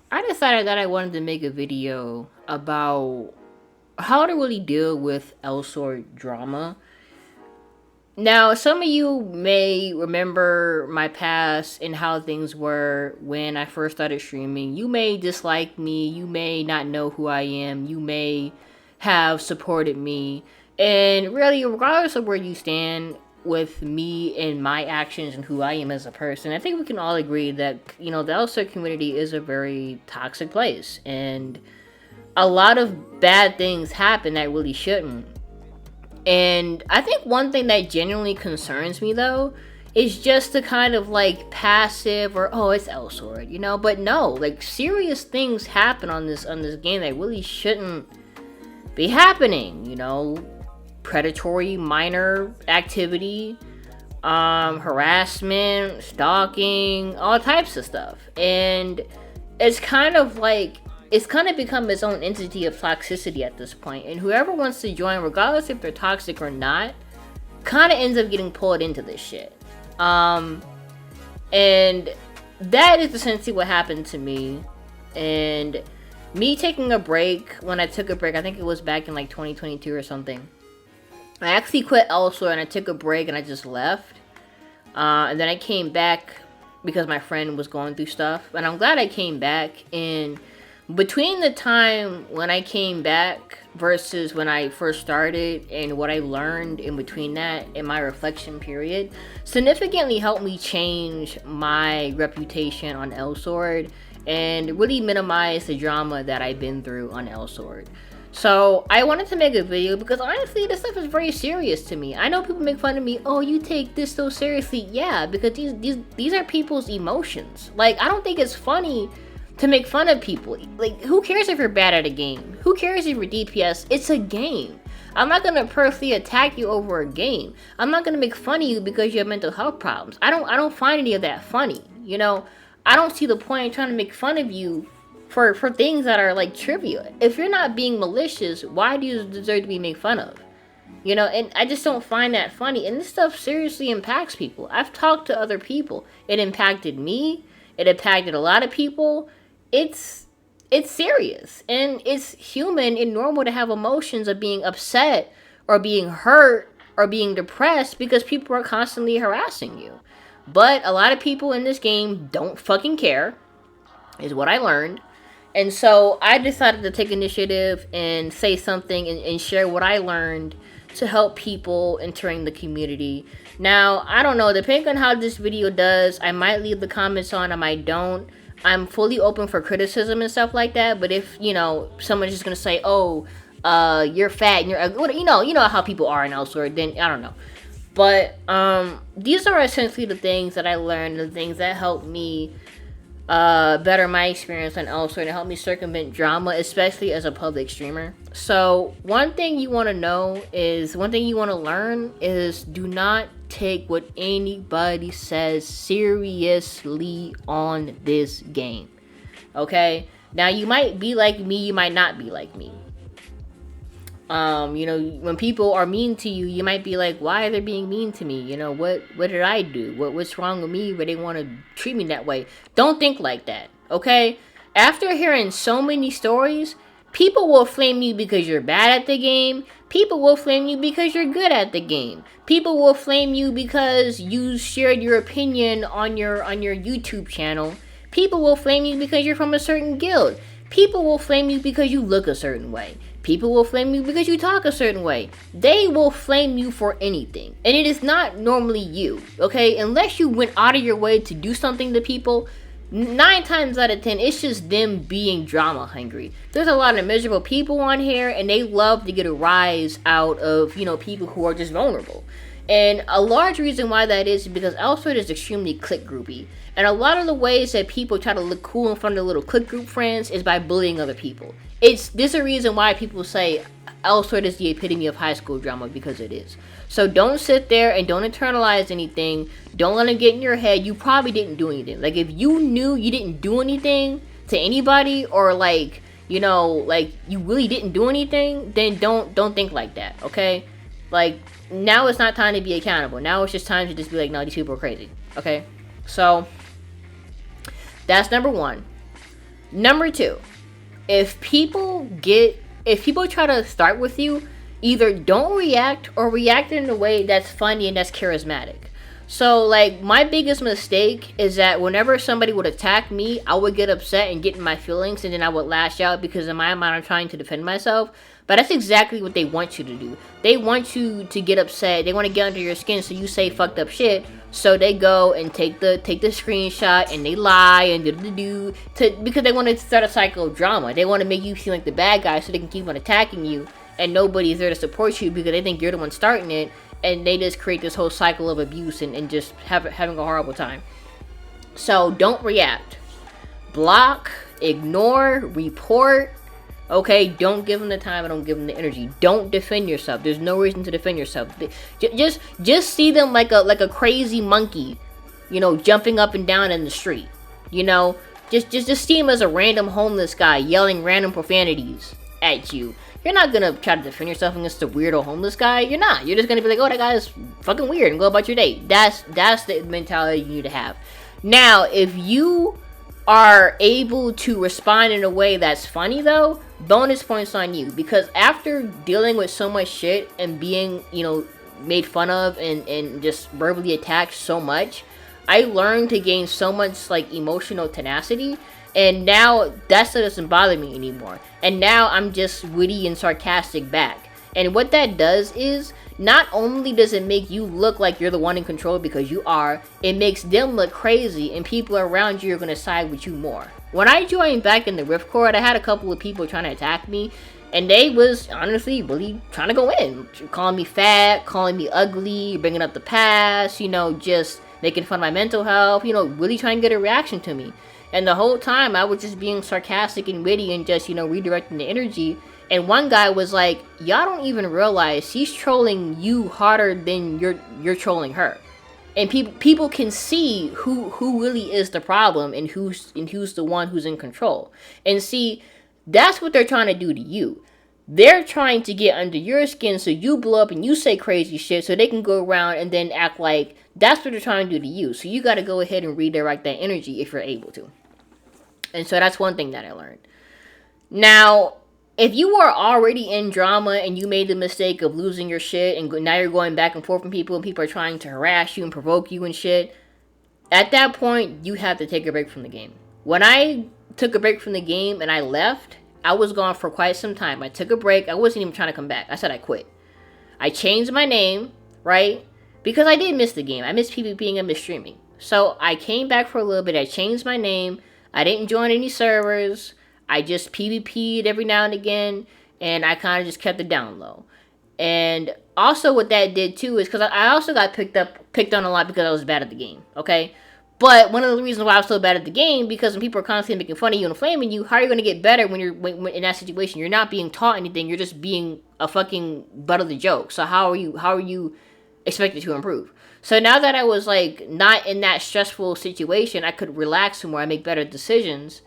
I decided that I wanted to make a video about how to really deal with Elsword drama. Now, some of you may remember my past and how things were when I first started streaming. You may dislike me, you may not know who I am, you may have supported me. And really, regardless of where you stand with me and my actions and who I am as a person, I think we can all agree that, the Elsword community is a very toxic place. And a lot of bad things happen that really shouldn't. And I think one thing that genuinely concerns me though is just the kind of like passive or oh it's Elsword, but no, like serious things happen on this game that really shouldn't be happening, predatory minor activity, harassment, stalking, all types of stuff. And it's kind of like it's kind of become its own entity of toxicity at this point, and whoever wants to join, regardless if they're toxic or not, kind of ends up getting pulled into this shit. And that is essentially what happened to me. And me taking a break, when I took a break, I think it was back in like 2022 or something. I actually quit Elsewhere and I took a break and I just left. And then I came back because my friend was going through stuff, and I'm glad I came back. And between the time when I came back versus when I first started and what I learned in between that in my reflection period significantly helped me change my reputation on Elsword and really minimize the drama that I've been through on Elsword. So I wanted to make a video because honestly this stuff is very serious to me. I know people make fun of me, oh you take this so seriously. Yeah, because these are people's emotions. Like I don't think it's funny to make fun of people. Like, who cares if you're bad at a game? Who cares if you're DPS? It's a game. I'm not gonna personally attack you over a game. I'm not gonna make fun of you because you have mental health problems. I don't find any of that funny. I don't see the point in trying to make fun of you for things that are like trivial. If you're not being malicious, why do you deserve to be made fun of? And I just don't find that funny. And this stuff seriously impacts people. I've talked to other people. It impacted me. It impacted a lot of people. It's serious, and it's human and normal to have emotions of being upset or being hurt or being depressed because people are constantly harassing you. But a lot of people in this game don't fucking care, is what I learned. And so I decided to take initiative and say something and share what I learned to help people entering the community. Now, I don't know, depending on how this video does, I might leave the comments on, I might don't. I'm fully open for criticism and stuff like that. But if someone's just gonna say, "Oh, you're fat," and you're ugly, you know how people are in Elsword, then I don't know. But these are essentially the things that I learned, the things that helped me better my experience on Elsword and help me circumvent drama, especially as a public streamer. So one thing you want to learn is do not take what anybody says seriously on this game. Okay? Now you might be like me, you might not be like me. When people are mean to you, you might be like, why are they being mean to me? What did I do? What's wrong with me where they want to treat me that way? Don't think like that, okay? After hearing so many stories, people will flame you because you're bad at the game. People will flame you because you're good at the game. People will flame you because you shared your opinion on your YouTube channel. People will flame you because you're from a certain guild. People will flame you because you look a certain way. People will flame you because you talk a certain way. They will flame you for anything. And it is not normally you, okay? Unless you went out of your way to do something to people, 9 times out of 10, it's just them being drama hungry. There's a lot of miserable people on here, and they love to get a rise out of, people who are just vulnerable. And a large reason why that is because Elsword is extremely clique groupy. And a lot of the ways that people try to look cool in front of their little clique group friends is by bullying other people. This is a reason why people say Elsword is the epitome of high school drama, because it is. So don't sit there and don't internalize anything. Don't let it get in your head. You probably didn't do anything. Like if you knew you didn't do anything to anybody, or like you really didn't do anything, then don't think like that, okay? Like now it's not time to be accountable. Now it's just time to just be like, no, these people are crazy, okay? So that's number one. Number two, if people try to start with you, either don't react or react in a way that's funny and that's charismatic. So, like, my biggest mistake is that whenever somebody would attack me, I would get upset and get in my feelings, and then I would lash out because in my mind I'm trying to defend myself. But that's exactly what they want you to do. They want you to get upset. They want to get under your skin so you say fucked up shit. So they go and take the screenshot and they lie and do because they want to start a cycle of drama. They want to make you seem like the bad guy so they can keep on attacking you, and nobody's there to support you because they think you're the one starting it, and they just create this whole cycle of abuse and just having a horrible time. So don't react. Block, ignore, report. Okay, don't give them the time and don't give them the energy. Don't defend yourself. There's no reason to defend yourself. Just see them like a crazy monkey, jumping up and down in the street. Just see him as a random homeless guy yelling random profanities at you. You're not gonna try to defend yourself against a weirdo homeless guy. You're not. You're just gonna be like, oh, that guy is fucking weird, and go about your day. That's the mentality you need to have. Now, if you are able to respond in a way that's funny, though, bonus points on you, because after dealing with so much shit and being, made fun of and just verbally attacked so much, I learned to gain so much like emotional tenacity, and now that stuff doesn't bother me anymore. And now I'm just witty and sarcastic back. And what that does is, not only does it make you look like you're the one in control, because you are, it makes them look crazy, and people around you are going to side with you more. When I joined back in the Riftcord, I had a couple of people trying to attack me, and they was honestly really trying to go in, calling me fat, calling me ugly, bringing up the past, just making fun of my mental health, really trying to get a reaction to me. And the whole time I was just being sarcastic and witty and just, redirecting the energy. And one guy was like, y'all don't even realize he's trolling you harder than you're trolling her. And people can see who really is the problem and who's the one who's in control. And see, that's what they're trying to do to you. They're trying to get under your skin so you blow up and you say crazy shit so they can go around and then act like that's what they're trying to do to you. So you got to go ahead and redirect that energy if you're able to. And so that's one thing that I learned. Now, if you are already in drama and you made the mistake of losing your shit and now you're going back and forth from people and people are trying to harass you and provoke you and shit, at that point, you have to take a break from the game. When I took a break from the game and I left, I was gone for quite some time. I took a break. I wasn't even trying to come back. I said I quit. I changed my name, right? Because I did miss the game. I missed PvPing and miss streaming. So I came back for a little bit. I changed my name. I didn't join any servers. I just PvP'd every now and again, and I kind of just kept it down low. And also what that did too is because I also got picked on a lot because I was bad at the game, okay? But one of the reasons why I was so bad at the game, because when people are constantly making fun of you and flaming you, how are you going to get better when you're in that situation? You're not being taught anything. You're just being a fucking butt of the joke. So how are you expected to improve? So now that I was like not in that stressful situation, I could relax more. I make better decisions.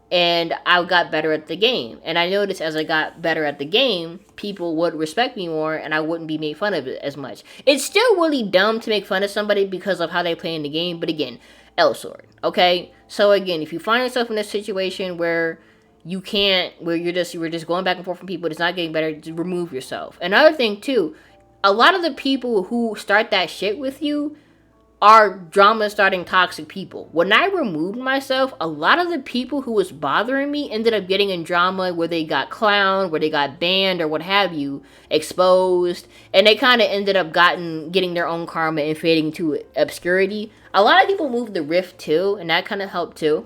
And I got better at the game. And I noticed as I got better at the game, people would respect me more and I wouldn't be made fun of it as much. It's still really dumb to make fun of somebody because of how they play in the game. But again, Elsword, okay? So again, if you find yourself in a situation where you're just going back and forth from people, it's not getting better, just remove yourself. Another thing too, a lot of the people who start that shit with you are drama starting toxic people. When I removed myself, a lot of the people who was bothering me ended up getting in drama where they got clowned, where they got banned or what have you, exposed, and they kind of ended up getting their own karma and fading to obscurity. A lot of people moved the rift too, and that kind of helped too,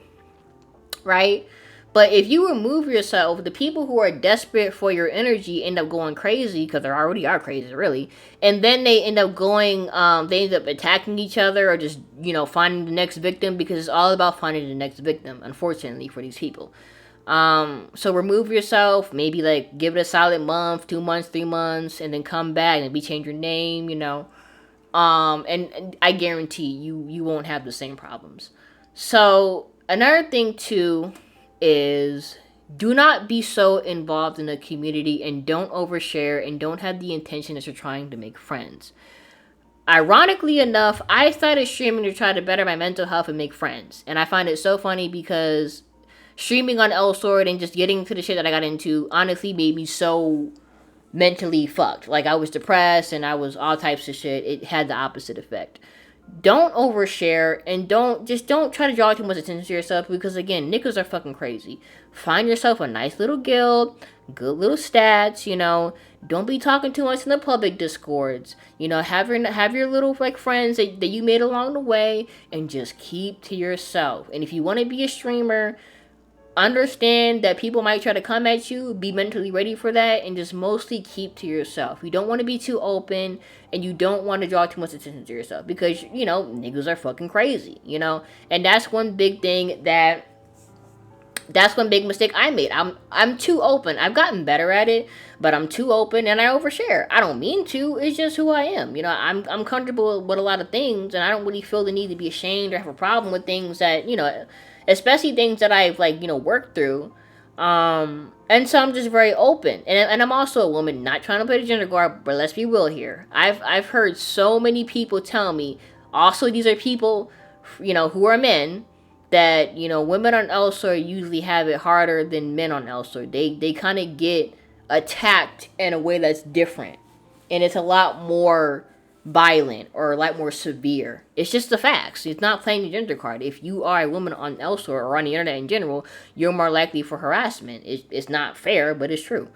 right? But if you remove yourself, the people who are desperate for your energy end up going crazy, because they already are crazy, really. And then they end up they end up attacking each other or just, finding the next victim, because it's all about finding the next victim, unfortunately, for these people. So remove yourself, maybe like give it a solid month, 2 months, 3 months, and then come back and maybe change your name, and I guarantee you won't have the same problems. So another thing too is do not be so involved in the community and don't overshare and don't have the intention that you're trying to make friends. Ironically enough, I started streaming to try to better my mental health and make friends. And I find it so funny because streaming on Elsword and just getting into the shit that I got into honestly made me so mentally fucked. Like, I was depressed and I was all types of shit. It had the opposite effect. Don't overshare, and don't try to draw too much attention to yourself, because again, niggas are fucking crazy. Find yourself a nice little guild, good little stats, don't be talking too much in the public discords. Have your little like friends that you made along the way, and just keep to yourself. And if you want to be a streamer, understand that people might try to come at you. Be mentally ready for that, and just mostly keep to yourself. You don't want to be too open, and you don't want to draw too much attention to yourself, because niggas are fucking crazy. And that's one big thing that's one big mistake I made. I'm too open. I've gotten better at it, but I'm too open and I overshare. I don't mean to. It's just who I am. I'm comfortable with a lot of things, and I don't really feel the need to be ashamed or have a problem with things that especially things that I've worked through. And so I'm just very open, and I'm also a woman, not trying to play the gender guard, but let's be real here. I've heard so many people tell me. Also, these are people, who are men, that women on Elsword usually have it harder than men on Elsword. They kind of get attacked in a way that's different, and it's a lot more violent or a lot more severe. It's just the facts. It's not playing the gender card. If you are a woman on Elsword or on the internet in general, you're more likely for harassment. It's not fair, but it's true.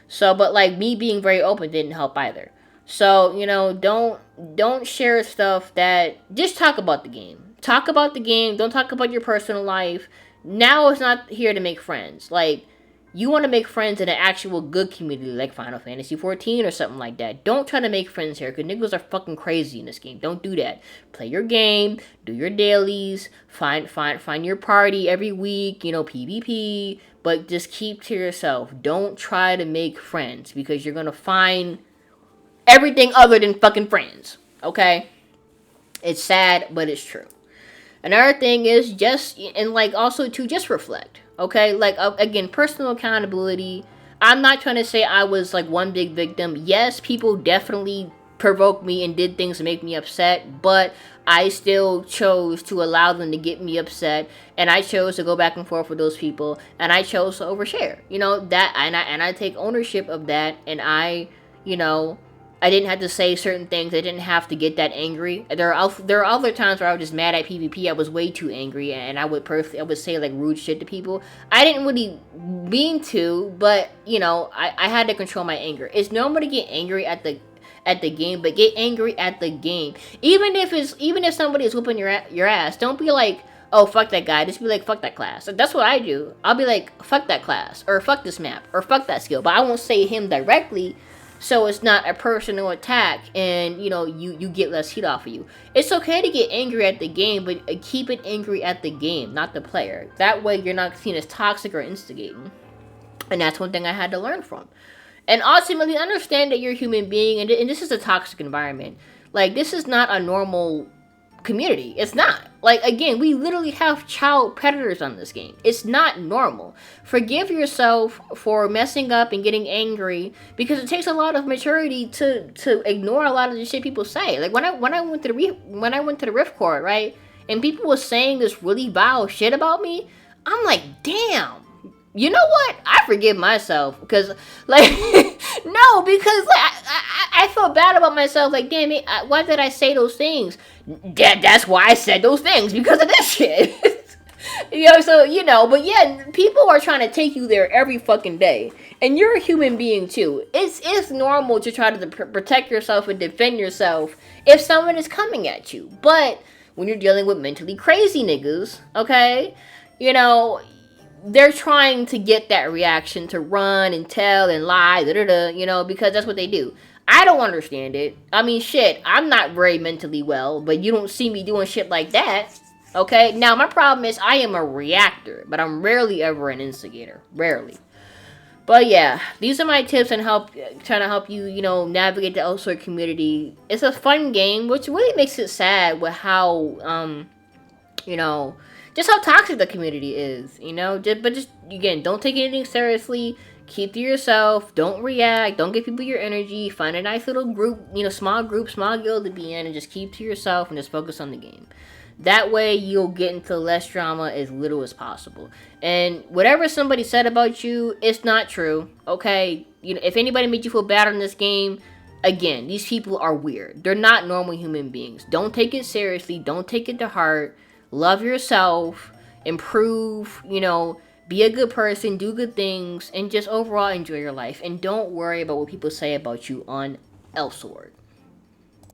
So, but like me being very open didn't help either. So, don't share stuff that, just talk about the game. Talk about the game. Don't talk about your personal life. Now it's not here to make friends. Like, you want to make friends in an actual good community, like Final Fantasy 14 or something like that. Don't try to make friends here, because niggas are fucking crazy in this game. Don't do that. Play your game. Do your dailies. Find your party every week. PvP. But just keep to yourself. Don't try to make friends, because you're going to find everything other than fucking friends. Okay? It's sad, but it's true. Another thing is just reflect. Okay, again, personal accountability. I'm not trying to say I was like one big victim. Yes, people definitely provoked me and did things to make me upset, but I still chose to allow them to get me upset, and I chose to go back and forth with those people, and I chose to overshare. That, and I take ownership of that, and I didn't have to say certain things. I didn't have to get that angry. There are other times where I was just mad at PvP. I was way too angry, and I would say like rude shit to people. I didn't really mean to, but I had to control my anger. It's normal to get angry at the game, but get angry at the game. Even if somebody is whooping your ass, don't be like, oh, fuck that guy. Just be like, fuck that class. That's what I do. I'll be like, fuck that class, or fuck this map, or fuck that skill. But I won't say him directly, so it's not a personal attack, and you get less heat off of you. It's okay to get angry at the game, but keep it angry at the game, not the player. That way you're not seen as toxic or instigating. And that's one thing I had to learn from. And ultimately understand that you're a human being, and this is a toxic environment. Like, this is not a normal community. It's not. Like, again, we literally have child predators on this game. It's not normal. Forgive yourself for messing up and getting angry, because it takes a lot of maturity to ignore a lot of the shit people say. Like, when I went to the Rift Court, right, and people were saying this really vile shit about me, I'm like, damn. You know what? I forgive myself, because, like, no, because like, I feel bad about myself. Like, damn it, why did I say those things? That's why I said those things, because of this shit. But yeah, people are trying to take you there every fucking day, and you're a human being too. It's normal to try to protect yourself and defend yourself if someone is coming at you. But when you're dealing with mentally crazy niggas, okay, they're trying to get that reaction to run and tell and lie, because that's what they do. I don't understand it. I mean, shit, I'm not very mentally well, but you don't see me doing shit like that, okay? Now, my problem is I am a reactor, but I'm rarely ever an instigator. Rarely. But yeah, these are my tips and trying to help you, navigate the Elsword community. It's a fun game, which really makes it sad with how, just how toxic the community is, but just, again, don't take anything seriously. Keep to yourself. Don't react. Don't give people your energy. Find a nice little group, small guild to be in, and just keep to yourself and just focus on the game. That way you'll get into less drama as little as possible. And whatever somebody said about you, it's not true. Okay? You know, if anybody made you feel bad in this game, again, these people are weird. They're not normal human beings. Don't take it seriously. Don't take it to heart. Love yourself. Improve, you know, be a good person, do good things, and just overall enjoy your life. And don't worry about what people say about you on Elsword.